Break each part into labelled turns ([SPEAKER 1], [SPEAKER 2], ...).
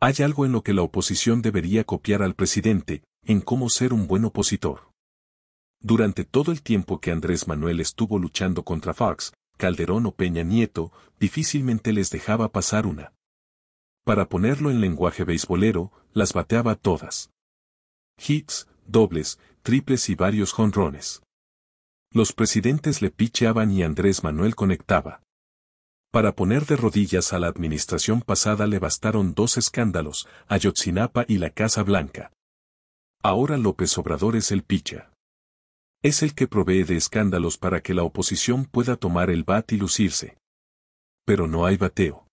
[SPEAKER 1] Hay algo en lo que la oposición debería copiar al presidente, en cómo ser un buen opositor. Durante todo el tiempo que Andrés Manuel estuvo luchando contra Fox, Calderón o Peña Nieto, difícilmente les dejaba pasar una. Para ponerlo en lenguaje beisbolero, las bateaba todas. Hits, dobles, triples y varios jonrones. Los presidentes le picheaban y Andrés Manuel conectaba. Para poner de rodillas a la administración pasada le bastaron 2 escándalos, Ayotzinapa y la Casa Blanca. Ahora López Obrador es el picha. Es el que provee de escándalos para que la oposición pueda tomar el bat y lucirse. Pero no hay bateo.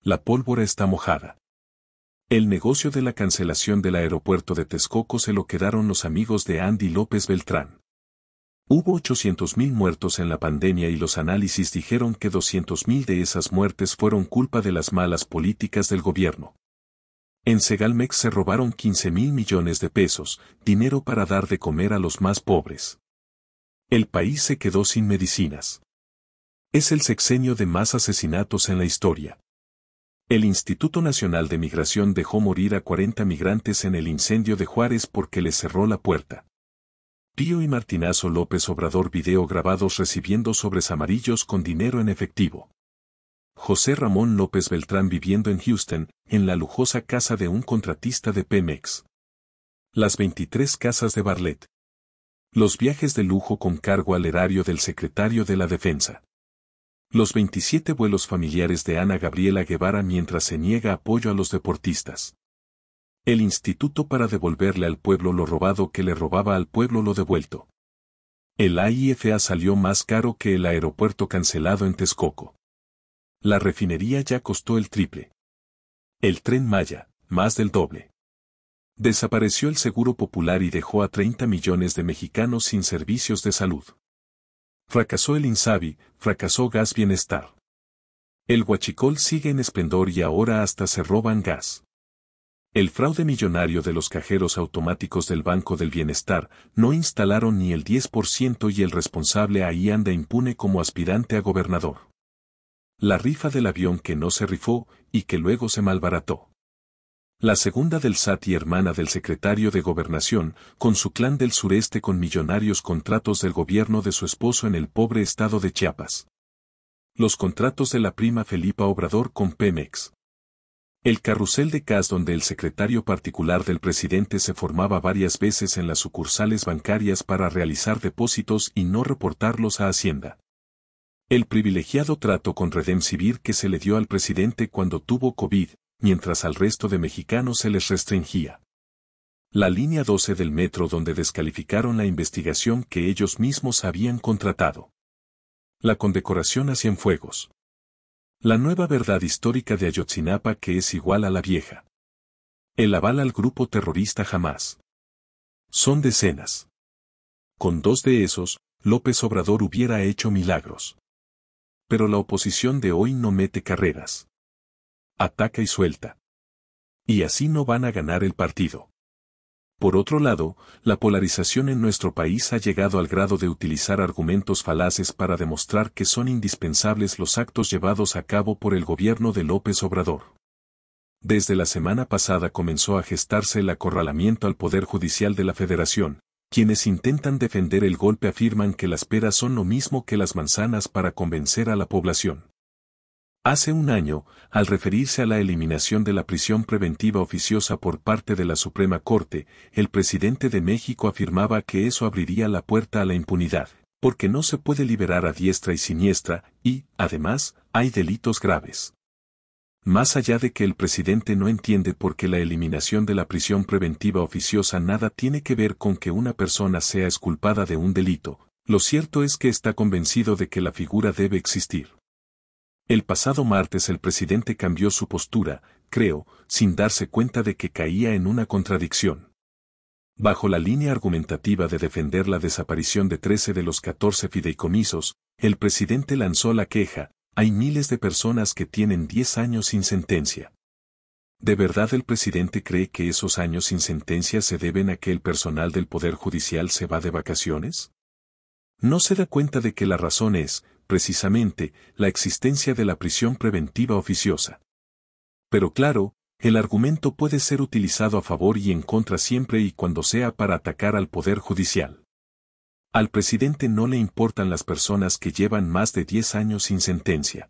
[SPEAKER 1] La pólvora está mojada. El negocio de la cancelación del aeropuerto de Texcoco se lo quedaron los amigos de Andy López Beltrán. Hubo 800,000 muertos en la pandemia y los análisis dijeron que 200,000 de esas muertes fueron culpa de las malas políticas del gobierno. En Segalmex se robaron 15,000 millones de pesos, dinero para dar de comer a los más pobres. El país se quedó sin medicinas. Es el sexenio de más asesinatos en la historia. El Instituto Nacional de Migración dejó morir a 40 migrantes en el incendio de Juárez porque les cerró la puerta. Pío y Martinazo López Obrador video grabados recibiendo sobres amarillos con dinero en efectivo. José Ramón López Beltrán viviendo en Houston, en la lujosa casa de un contratista de Pemex. Las 23 casas de Bartlett. Los viajes de lujo con cargo al erario del secretario de la Defensa. Los 27 vuelos familiares de Ana Gabriela Guevara mientras se niega apoyo a los deportistas. El instituto para devolverle al pueblo lo robado que le robaba al pueblo lo devuelto. El AIFA salió más caro que el aeropuerto cancelado en Texcoco. La refinería ya costó el triple. El Tren Maya, más del doble. Desapareció el Seguro Popular y dejó a 30 millones de mexicanos sin servicios de salud. Fracasó el INSABI, fracasó Gas Bienestar. El huachicol sigue en esplendor y ahora hasta se roban gas. El fraude millonario de los cajeros automáticos del Banco del Bienestar no instalaron ni el 10% y el responsable ahí anda impune como aspirante a gobernador. La rifa del avión que no se rifó y que luego se malbarató. La segunda del SAT y hermana del secretario de Gobernación, con su clan del sureste con millonarios contratos del gobierno de su esposo en el pobre estado de Chiapas. Los contratos de la prima Felipa Obrador con Pemex. El carrusel de cash donde el secretario particular del presidente se formaba varias veces en las sucursales bancarias para realizar depósitos y no reportarlos a Hacienda. El privilegiado trato con Redemcivir que se le dio al presidente cuando tuvo COVID, mientras al resto de mexicanos se les restringía. La línea 12 del metro donde descalificaron la investigación que ellos mismos habían contratado. La condecoración a Cienfuegos. La nueva verdad histórica de Ayotzinapa que es igual a la vieja. El aval al grupo terrorista Hamás. Son decenas. Con 2 de esos, López Obrador hubiera hecho milagros. Pero la oposición de hoy no mete carreras. Ataca y suelta. Y así no van a ganar el partido. Por otro lado, la polarización en nuestro país ha llegado al grado de utilizar argumentos falaces para demostrar que son indispensables los actos llevados a cabo por el gobierno de López Obrador. Desde la semana pasada comenzó a gestarse el acorralamiento al Poder Judicial de la Federación. Quienes intentan defender el golpe afirman que las peras son lo mismo que las manzanas para convencer a la población. Hace un año, al referirse a la eliminación de la prisión preventiva oficiosa por parte de la Suprema Corte, el presidente de México afirmaba que eso abriría la puerta a la impunidad, porque no se puede liberar a diestra y siniestra, y, además, hay delitos graves. Más allá de que el presidente no entiende por qué la eliminación de la prisión preventiva oficiosa nada tiene que ver con que una persona sea exculpada de un delito, lo cierto es que está convencido de que la figura debe existir. El pasado martes el presidente cambió su postura, creo, sin darse cuenta de que caía en una contradicción. Bajo la línea argumentativa de defender la desaparición de 13 de los 14 fideicomisos, el presidente lanzó la queja: hay miles de personas que tienen 10 años sin sentencia. ¿De verdad el presidente cree que esos años sin sentencia se deben a que el personal del Poder Judicial se va de vacaciones? ¿No se da cuenta de que la razón es, precisamente, la existencia de la prisión preventiva oficiosa? Pero claro, El argumento puede ser utilizado a favor y en contra siempre y cuando sea para atacar al Poder Judicial. Al presidente no le importan las personas que llevan más de 10 años sin sentencia.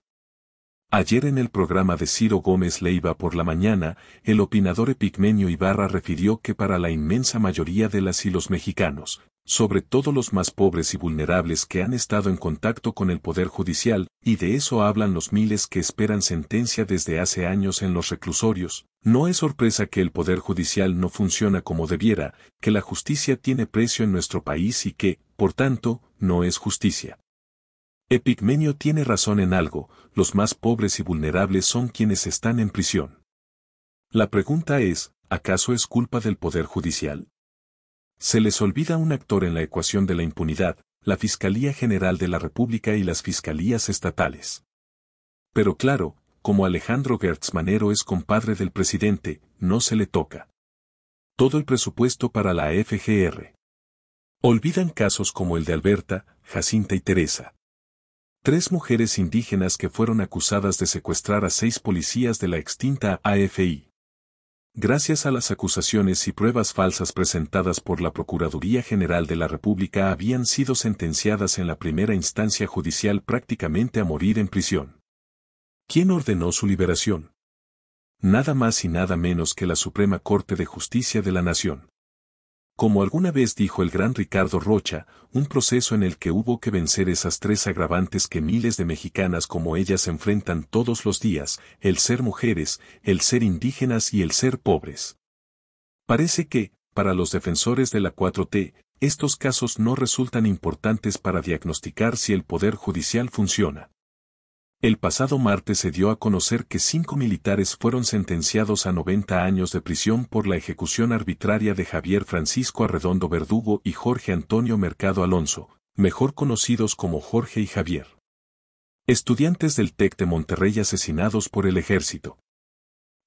[SPEAKER 1] Ayer en el programa de Ciro Gómez Leiva por la mañana, el opinador Epigmenio Ibarra refirió que para la inmensa mayoría de las y los mexicanos, sobre todo los más pobres y vulnerables que han estado en contacto con el Poder Judicial, y de eso hablan los miles que esperan sentencia desde hace años en los reclusorios, no es sorpresa que el Poder Judicial no funciona como debiera, que la justicia tiene precio en nuestro país y que, por tanto, no es justicia. Epigmenio tiene razón en algo, los más pobres y vulnerables son quienes están en prisión. La pregunta es, ¿acaso es culpa del Poder Judicial? Se les olvida un actor en la ecuación de la impunidad, la Fiscalía General de la República y las fiscalías estatales. Pero claro, como Alejandro Gertz Manero es compadre del presidente, no se le toca todo el presupuesto para la FGR. Olvidan casos como el de Alberta, Jacinta y Teresa. 3 mujeres indígenas que fueron acusadas de secuestrar a 6 policías de la extinta AFI. Gracias a las acusaciones y pruebas falsas presentadas por la Procuraduría General de la República habían sido sentenciadas en la primera instancia judicial prácticamente a morir en prisión. ¿Quién ordenó su liberación? Nada más y nada menos que la Suprema Corte de Justicia de la Nación. Como alguna vez dijo el gran Ricardo Rocha, un proceso en el que hubo que vencer esas 3 agravantes que miles de mexicanas como ellas enfrentan todos los días, el ser mujeres, el ser indígenas y el ser pobres. Parece que, para los defensores de la 4T, estos casos no resultan importantes para diagnosticar si el Poder Judicial funciona. El pasado martes se dio a conocer que 5 militares fueron sentenciados a 90 años de prisión por la ejecución arbitraria de Javier Francisco Arredondo Verdugo y Jorge Antonio Mercado Alonso, mejor conocidos como Jorge y Javier. Estudiantes del TEC de Monterrey asesinados por el ejército.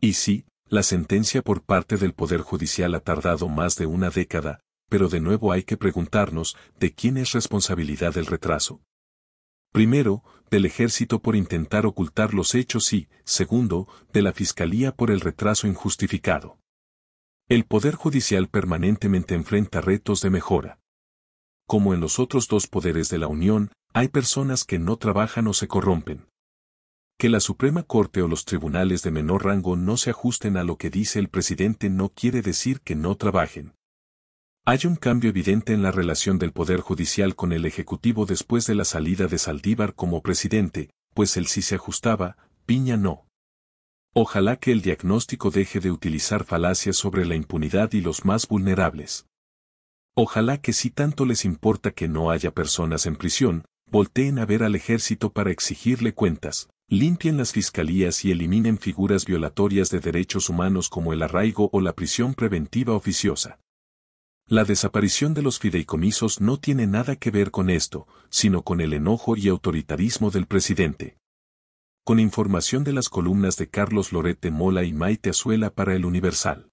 [SPEAKER 1] Y sí, la sentencia por parte del Poder Judicial ha tardado más de una década, pero de nuevo hay que preguntarnos, ¿de quién es responsabilidad el retraso? Primero, del ejército por intentar ocultar los hechos y, segundo, de la Fiscalía por el retraso injustificado. El Poder Judicial permanentemente enfrenta retos de mejora. Como en los otros 2 poderes de la Unión, hay personas que no trabajan o se corrompen. Que la Suprema Corte o los tribunales de menor rango no se ajusten a lo que dice el presidente no quiere decir que no trabajen. Hay un cambio evidente en la relación del Poder Judicial con el Ejecutivo después de la salida de Saldívar como presidente, pues él sí se ajustaba, Piña no. Ojalá que el diagnóstico deje de utilizar falacias sobre la impunidad y los más vulnerables. Ojalá que si tanto les importa que no haya personas en prisión, volteen a ver al ejército para exigirle cuentas, limpien las fiscalías y eliminen figuras violatorias de derechos humanos como el arraigo o la prisión preventiva oficiosa. La desaparición de los fideicomisos no tiene nada que ver con esto, sino con el enojo y autoritarismo del presidente. Con información de las columnas de Carlos Loret de Mola y Maite Azuela para El Universal.